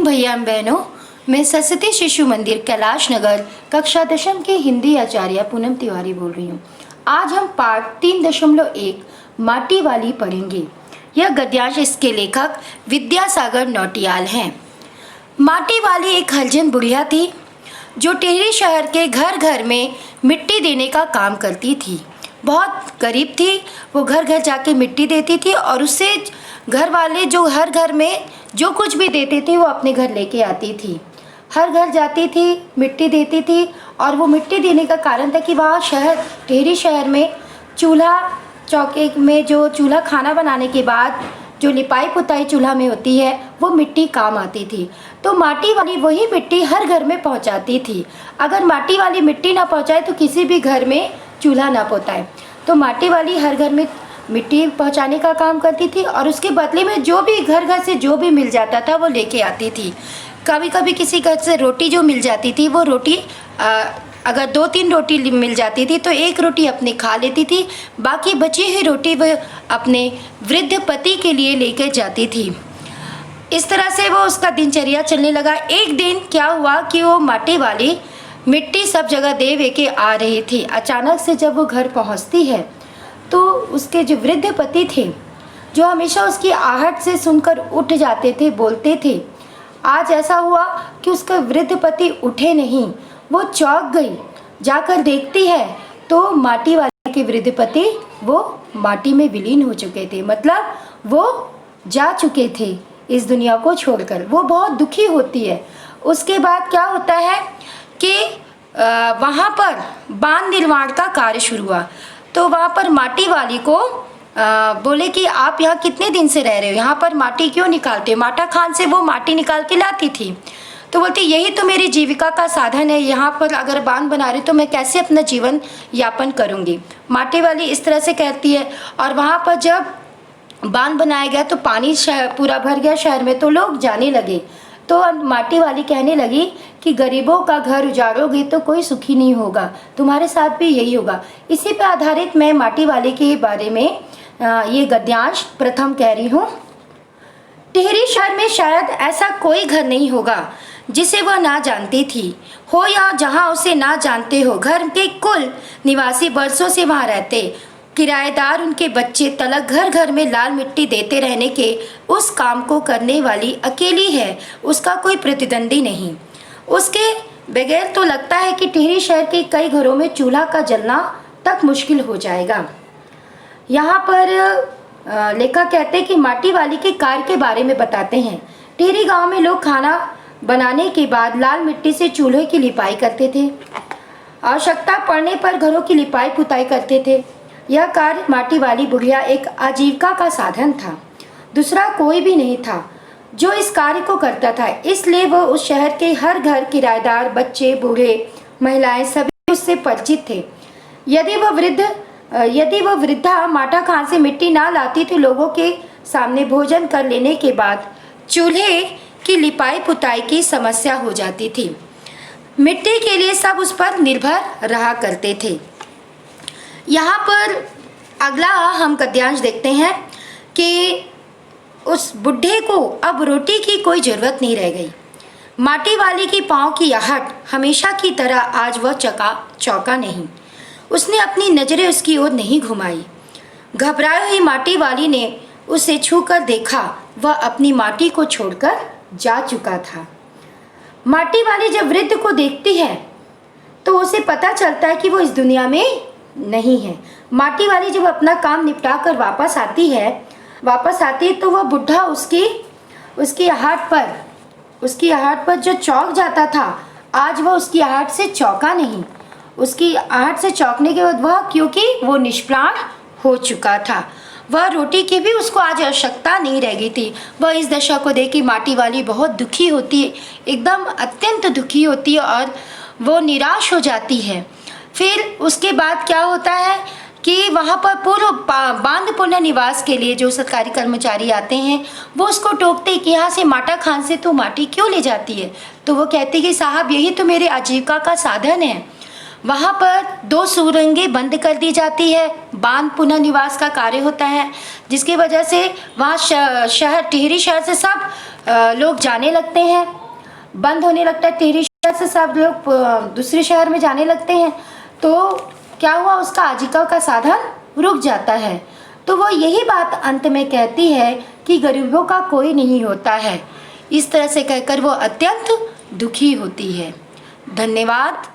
भैया बहनों, मैं सरस्वती शिशु मंदिर कैलाश नगर कक्षा दशम के हिंदी आचार्य पूनम तिवारी बोल रही हूँ। आज हम पाठ 3.1 माटी वाली पढ़ेंगे। यह गद्यांश इसके लेखक विद्यासागर नौटियाल हैं। माटी वाली एक हरिजन बुढ़िया थी जो टिहरी शहर के घर घर में मिट्टी देने का काम करती थी। बहुत गरीब थी, वो घर घर जाके मिट्टी देती थी और उससे घर वाले जो हर घर में जो कुछ भी देते थे वो अपने घर लेके आती थी। हर घर जाती थी, मिट्टी देती थी और वो मिट्टी देने का कारण था कि वहाँ टिहरी शहर में चूल्हा चौके में जो चूल्हा खाना बनाने के बाद जो लिपाई पुताई चूल्हा में होती है वो मिट्टी काम आती थी। तो माटी वाली वही मिट्टी हर घर में पहुंचाती थी। अगर माटी वाली मिट्टी ना पहुंचाए तो किसी भी घर में चूल्हा ना पोताए। तो माटी वाली हर घर में मिट्टी पहुंचाने का काम करती थी और उसके बदले में जो भी घर घर से जो भी मिल जाता था वो लेके आती थी। कभी कभी किसी घर से रोटी जो मिल जाती थी वो रोटी अगर 2-3 रोटी मिल जाती थी तो एक रोटी अपने खा लेती थी, बाकी बची हुई रोटी वह अपने वृद्ध पति के लिए लेकर जाती थी। इस तरह से वो उसका दिनचर्या चलने लगा। एक दिन क्या हुआ कि वो माटी वाली मिट्टी सब जगह दे के आ रही थी। अचानक से जब वो घर पहुंचती है तो उसके जो वृद्ध पति थे, जो हमेशा उसकी आहट से सुनकर उठ जाते थे, बोलते थे, आज ऐसा हुआ कि उसका वृद्ध पति उठे नहीं। वो चौंक गई। जाकर देखती है तो माटी वाले के वृद्ध पति वो माटी में विलीन हो चुके थे, मतलब वो जा चुके थे इस दुनिया को छोड़कर। वो बहुत दुखी होती है। उसके बाद क्या होता है कि वहाँ पर बांध निर्माण का कार्य शुरू हुआ। तो वहाँ पर माटी वाली को बोले कि आप यहाँ कितने दिन से रह रहे हो, यहाँ पर माटी क्यों निकालते हो। माटा खान से वो माटी निकाल के लाती थी। तो बोलती यही तो मेरी जीविका का साधन है, यहाँ पर अगर बांध बना रही तो मैं कैसे अपना जीवन यापन करूँगी। माटी वाली इस तरह से कहती है। और वहाँ पर जब बांध बनाया गया तो पानी पूरा भर गया शहर में, तो लोग जाने लगे। तो माटी वाली कहने लगी कि गरीबों का घर उजाड़ोगे तो कोई सुखी नहीं होगा, तुम्हारे साथ भी यही होगा। इसी पर आधारित मैं माटी वाले के बारे में ये गद्यांश प्रथम कह रही हूँ। टिहरी शहर में शायद ऐसा कोई घर नहीं होगा जिसे वह ना जानती थी हो या जहाँ उसे ना जानते हो। घर के कुल निवासी बरसों से वहाँ रहते, किराएदार उनके बच्चे तलक घर घर में लाल मिट्टी देते रहने के उस काम को करने वाली अकेली है, उसका कोई प्रतिद्वंदी नहीं। उसके बगैर तो लगता है कि टिहरी शहर के कई घरों में चूल्हा का जलना तक मुश्किल हो जाएगा। यहाँ पर लेखक कहते हैं कि माटी वाली के कार्य के बारे में बताते हैं। टिहरी गांव में लोग खाना बनाने के बाद लाल मिट्टी से चूल्हे की लिपाई करते थे। आवश्यकता पड़ने पर घरों की लिपाई पुताई करते थे। यह कार्य माटी वाली बुढ़िया एक आजीविका का साधन था। दूसरा कोई भी नहीं था जो इस कार्य को करता था, इसलिए वह उस शहर के हर घर किराएदार, बच्चे, बूढ़े, महिलाएं सभी उससे परिचित थे। यदि वह वृद्धा माटा खान से मिट्टी ना लाती तो लोगों के सामने भोजन कर लेने के बाद चूल्हे की लिपाई पुताई की समस्या हो जाती थी। मिट्टी के लिए सब उस पर निर्भर रहा करते थे। यहाँ पर अगला हम गद्यांश देखते हैं कि उस बुढ़े को अब रोटी की कोई ज़रूरत नहीं रह गई। माटी वाली की पाँव की आहट हमेशा की तरह आज वह चौका नहीं। उसने अपनी नज़रें उसकी ओर नहीं घुमाई। घबराई हुई माटी वाली ने उसे छूकर देखा, वह अपनी माटी को छोड़कर जा चुका था। माटी वाली जब वृद्ध को देखती है तो उसे पता चलता है कि वो इस दुनिया में नहीं है। माटी वाली जब अपना काम निपटा कर वापस आती है तो वह बुढ़ा उसकी आहट पर जो चौंक जाता था, आज वह उसकी आहट से चौंका नहीं। उसकी आहट से चौंकने के बाद वह, क्योंकि वो निष्प्राण हो चुका था, वह रोटी की भी उसको आज आवश्यकता नहीं रह गई थी। वह इस दशा को देख के माटी वाली बहुत दुखी होती है, एकदम अत्यंत दुखी होती है और वो निराश हो जाती है। फिर उसके बाद क्या होता है कि वहाँ पर बांध पुनर्निवास के लिए जो सरकारी कर्मचारी आते हैं वो उसको टोकते कि यहाँ से माटा खान से तू माटी क्यों ले जाती है। तो वो कहती कि साहब यही तो मेरे आजीविका का साधन है। वहाँ पर 2 सुरंगें बंद कर दी जाती है, बांध पुनर्निवास का कार्य होता है, जिसकी वजह से वहाँ टिहरी शहर से सब लोग जाने लगते हैं। बंद होने लगता है, तेरे शहर से सब लोग दूसरे शहर में जाने लगते हैं, तो क्या हुआ, उसका आजीविका का साधन रुक जाता है। तो वो यही बात अंत में कहती है कि गरीबों का कोई नहीं होता है। इस तरह से कहकर वो अत्यंत दुखी होती है। धन्यवाद।